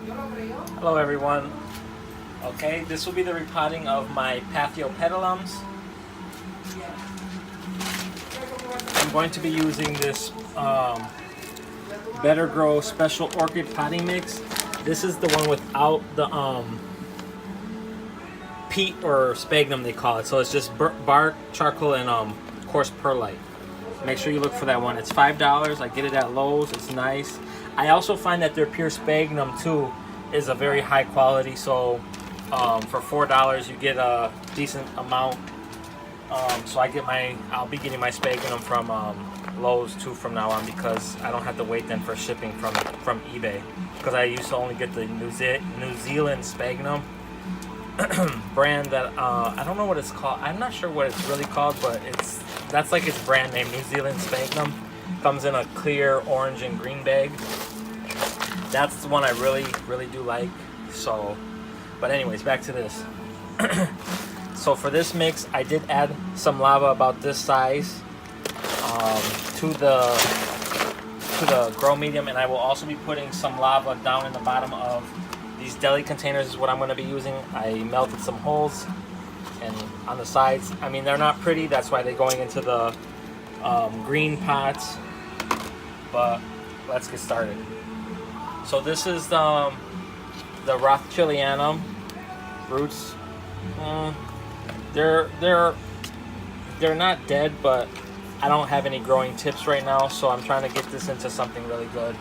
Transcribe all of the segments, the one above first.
Hello everyone. Okay, this will be the repotting of my Paphiopedilums. I'm going to be using this Better Grow Special Orchid Potting Mix. This is the one without the peat or sphagnum they call it. So it's just bark, charcoal, and coarse perlite. Make sure you look for that one. It's $5. I get it at Lowe's. It's nice. I also find that their pure sphagnum too is a very high quality. So for $4 you get a decent amount. So I'll be getting my sphagnum from Lowe's too from now on, because I don't have to wait then for shipping from eBay, because I used to only get the New Zealand sphagnum brand that I don't know what it's called. I'm not sure what it's really called, but that's like its brand name, New Zealand sphagnum. Comes in a clear orange and green bag. That's the one I really do like. So, but anyways, back to this. So for this mix, I did add some lava about this size to the grow medium, and I will also be putting some lava down in the bottom of these deli containers. Is what I'm going to be using. I melted some holes and on the sides. I mean, they're not pretty. That's why they're going into the green pots. But let's get started. So this is the Rothschildianum roots. They're not dead, but I don't have any growing tips right now, so I'm trying to get this into something really good.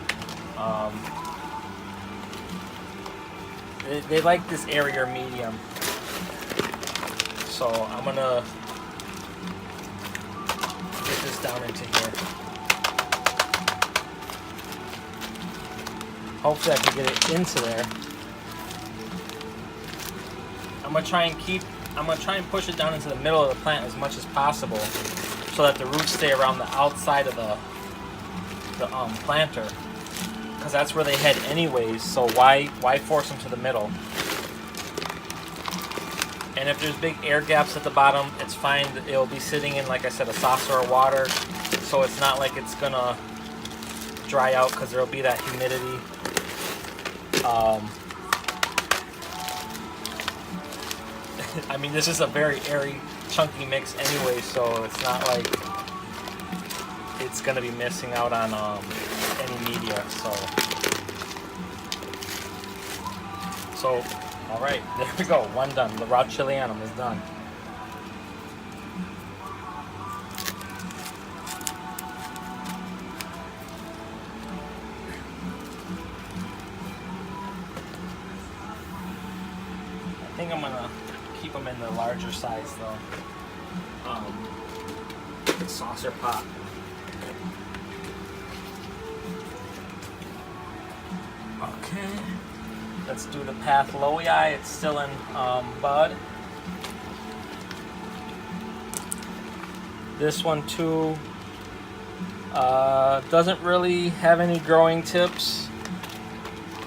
They like this airier medium, so I'm gonna get this down into here. Hopefully I can get it into there. I'm gonna try and push it down into the middle of the plant as much as possible, so that the roots stay around the outside of the planter, because that's where they head anyways. So why force them to the middle? And if there's big air gaps at the bottom, it's fine. It'll be sitting in, like I said, a saucer of water, so it's not like it's gonna dry out, because there'll be that humidity. I mean, this is a very airy, chunky mix anyway, so it's not like it's gonna be missing out on any media. So all right, there we go. One done. The Rothschildianum is done. I think I'm gonna keep them in the larger size though. Saucer pot. Okay, let's do the Paphiopedium. It's still in bud. This one too doesn't really have any growing tips,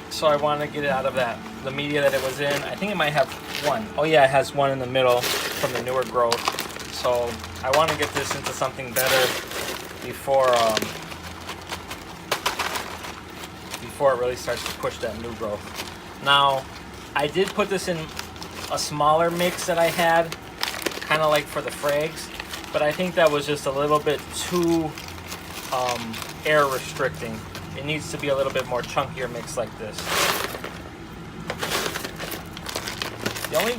so I want to get it out of the media that it was in. I think it might have one. Oh yeah, it has one in the middle from the newer growth. So I want to get this into something better before it really starts to push that new growth. Now, I did put this in a smaller mix that I had, kind of like for the frags, but I think that was just a little bit too air restricting. It needs to be a little bit more chunkier mix like this. The only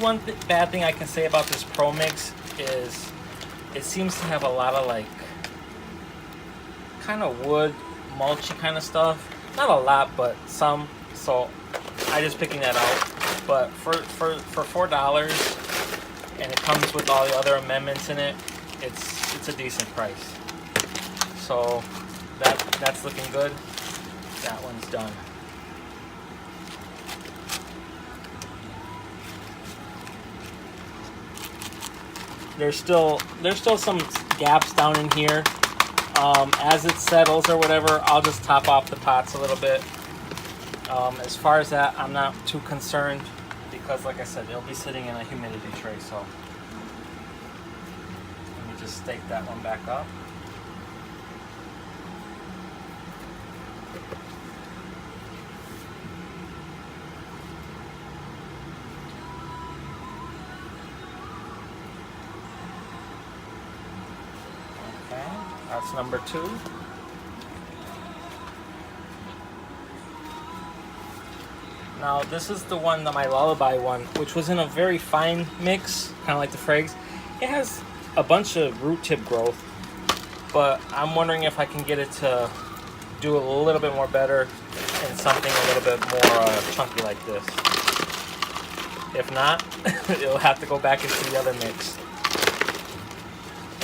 bad thing I can say about this Pro Mix is it seems to have a lot of like kind of wood, mulchy kind of stuff. Not a lot, but some. So I just picking that out. But for $4, and it comes with all the other amendments in it, it's a decent price. So that's looking good. That one's done. There's still some gaps down in here. As it settles or whatever, I'll just top off the pots a little bit. As far as that, I'm not too concerned, because like I said, it'll be sitting in a humidity tray. So let me just stake that one back up. That's number 2. Now this is the one, my lullaby one, which was in a very fine mix, kind of like the Frags. It has a bunch of root tip growth, but I'm wondering if I can get it to do a little bit more better in something a little bit more chunky like this. If not, it'll have to go back into the other mix,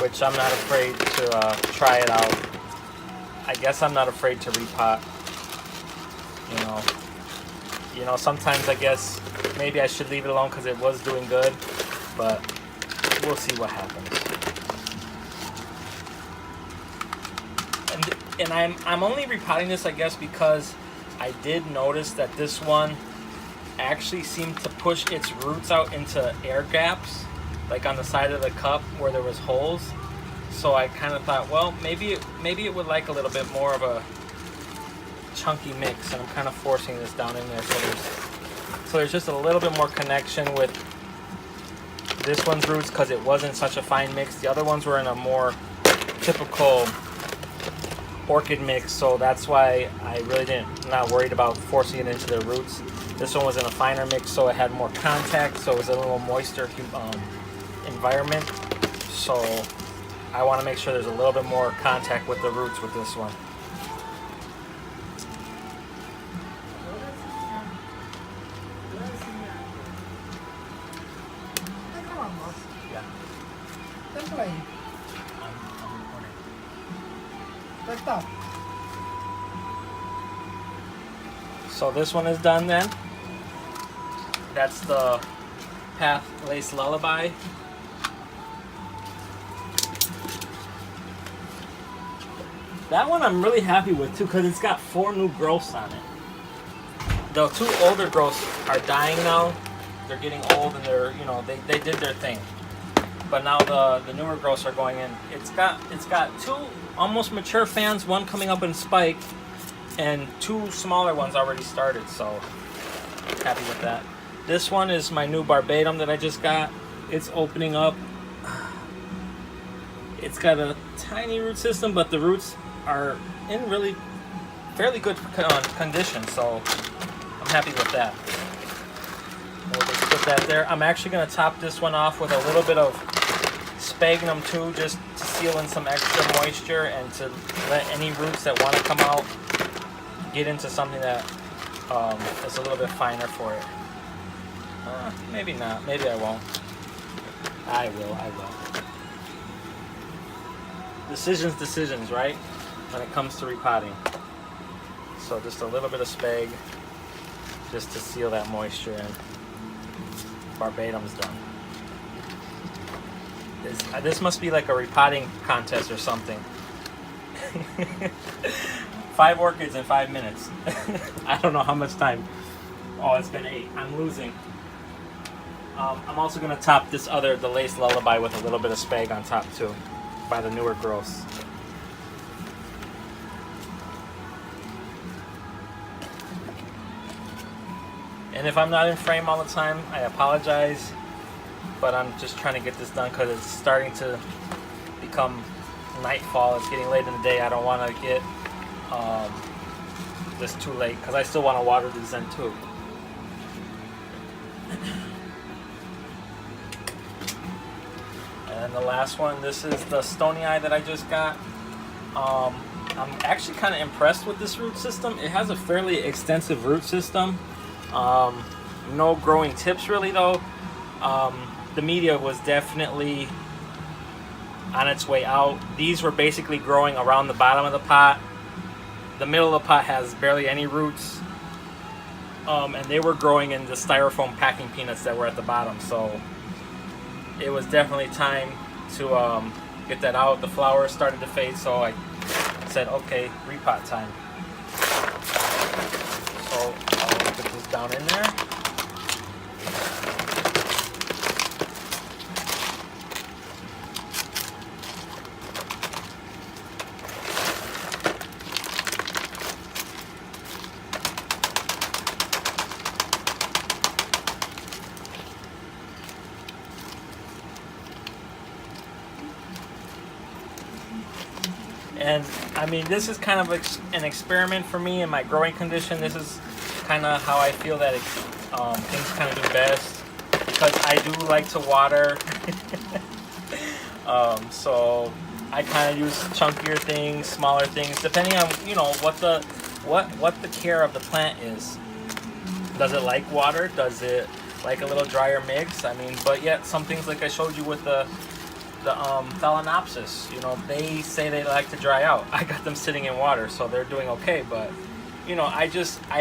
which I'm not afraid to try it out. I guess I'm not afraid to repot. You know, sometimes I guess maybe I should leave it alone because it was doing good, but we'll see what happens. And I'm only repotting this, I guess, because I did notice that this one actually seemed to push its roots out into air gaps, like on the side of the cup where there was holes. So I kind of thought, well, maybe it would like a little bit more of a chunky mix, and I'm kind of forcing this down in there so there's just a little bit more connection with this one's roots because it wasn't such a fine mix. The other ones were in a more typical orchid mix, so that's why I really not worried about forcing it into the roots. This one was in a finer mix, so it had more contact, so it was a little moister environment. So I want to make sure there's a little bit more contact with the roots with this one. So this one is done then. That's the Path Lace Lullaby. That one I'm really happy with too because it's got 4 new growths on it. The 2 older growths are dying now. They're getting old and they're, they did their thing. But now the newer growths are going in. It's got 2 almost mature fans, one coming up in spike, and 2 smaller ones already started, so happy with that. This one is my new Paphiopedium that I just got. It's opening up. It's got a tiny root system, but the roots are in really fairly good condition, so I'm happy with that. We'll just put that there. I'm actually going to top this one off with a little bit of sphagnum too, just to seal in some extra moisture and to let any roots that want to come out get into something that is a little bit finer for it. Maybe not. Maybe I won't. I will. Decisions, right? When it comes to repotting. So just a little bit of spag, just to seal that moisture in. Paphiopedium's done. This must be like a repotting contest or something. 5 orchids in 5 minutes. I don't know how much time. Oh, it's been 8. I'm losing. I'm also going to top the Lace Lullaby with a little bit of spag on top too, by the newer growths. And if I'm not in frame all the time, I apologize, but I'm just trying to get this done because it's starting to become nightfall. It's getting late in the day. I don't want to get this too late because I still want to water these in too. And the last one, this is the Stony Eye that I just got. I'm actually kind of impressed with this root system. It has a fairly extensive root system. No growing tips really though. The media was definitely on its way out. These were basically growing around the bottom of the pot. The middle of the pot has barely any roots. And they were growing in the styrofoam packing peanuts that were at the bottom. So it was definitely time to get that out. The flowers started to fade, so I said, okay, repot time. So I'll put this down in there. And I mean, this is kind of an experiment for me in my growing condition. This is kind of how I feel that things kind of do best, because I do like to water. So I kind of use chunkier things, smaller things, depending on, you know, what the care of the plant is. Does it like water? Does it like a little drier mix? I mean, but yet some things, like I showed you with the Phalaenopsis, you know, they say they like to dry out. I got them sitting in water, so they're doing okay. But you know, I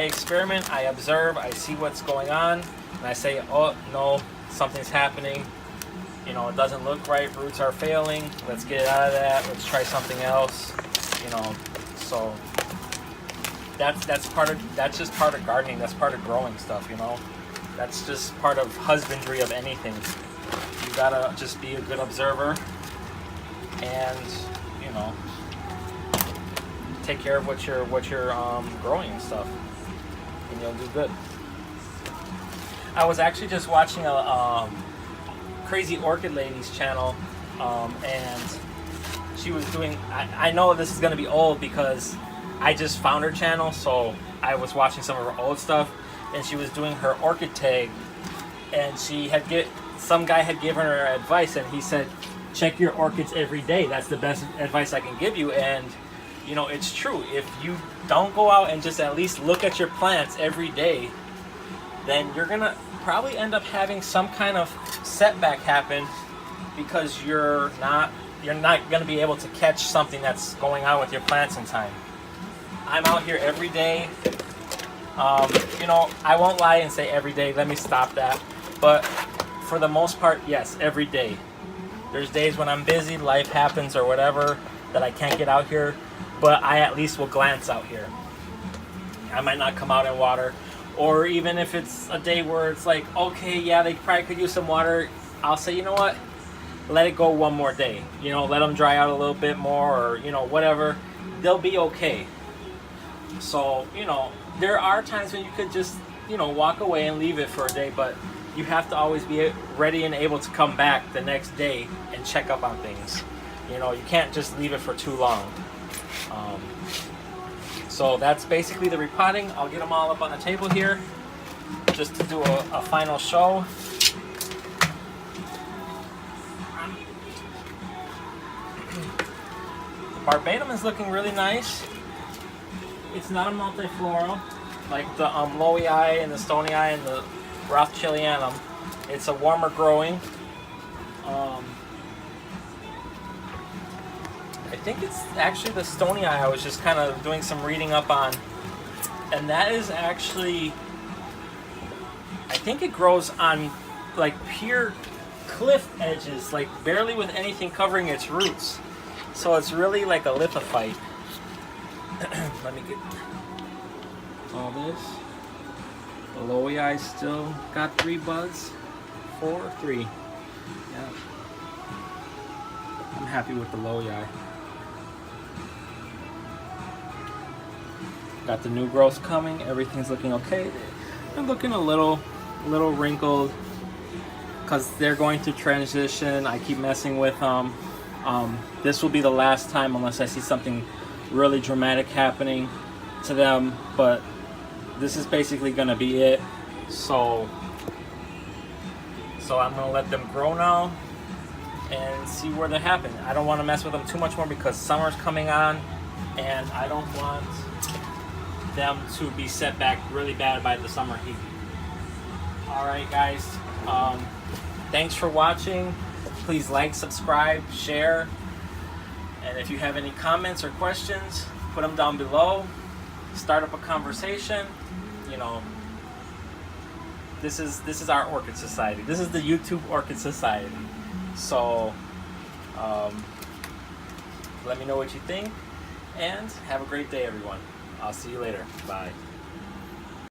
experiment, I observe, I see what's going on, and I say, oh no, something's happening. You know, it doesn't look right. Roots are failing. Let's get it out of that. Let's try something else. You know, so that's just part of gardening. That's part of growing stuff. You know, that's just part of husbandry of anything. You gotta just be a good observer, and you know, take care of what you're growing and stuff, and you'll do good. I was actually just watching a Crazy Orchid Lady's channel, and she was doing. I know this is gonna be old because I just found her channel, so I was watching some of her old stuff, and she was doing her orchid tag, and some guy had given her advice, and he said, check your orchids every day. That's the best advice I can give you. And you know, it's true. If you don't go out and just at least look at your plants every day, then you're gonna probably end up having some kind of setback happen, because you're not gonna be able to catch something that's going on with your plants in time. I'm out here every day. You know, I won't lie and say every day. Let me stop that. But for the most part, yes, every day. There's days when I'm busy, life happens or whatever, that I can't get out here, but I at least will glance out here. I might not come out and water, or even if it's a day where it's like, okay, yeah, they probably could use some water, I'll say, you know what, let it go one more day. You know, let them dry out a little bit more, or, you know, whatever. They'll be okay. So, you know, there are times when you could just, you know, walk away and leave it for a day, but you have to always be ready and able to come back the next day and check up on things. You know, you can't just leave it for too long. So that's basically the repotting. I'll get them all up on the table here just to do a final show. The Barbatum is looking really nice. It's not a multifloral like the Lowii and the Stony Eye and the Rothschildianum. It's a warmer growing. I think it's actually the Stony Eye I was just kind of doing some reading up on. And that is actually, I think it grows on like pure cliff edges, like barely with anything covering its roots. So it's really like a lithophyte. Let me get all this. The Lowii Eye still got 3 buds. 4 or 3. Yeah. I'm happy with the Lowii Eye. Got the new growth coming. Everything's looking okay. They're looking a little wrinkled because they're going through transition. I keep messing with them. This will be the last time unless I see something really dramatic happening to them. But this is basically going to be it. So I'm going to let them grow now and see where they happen. I don't want to mess with them too much more because summer's coming on, and I don't want them to be set back really bad by the summer heat. Alright guys, thanks for watching. Please like, subscribe, share, and if you have any comments or questions, put them down below. Start up a conversation. You know, this is our Orchid Society. This is the YouTube Orchid Society. So let me know what you think, and have a great day, everyone. I'll see you later. Bye.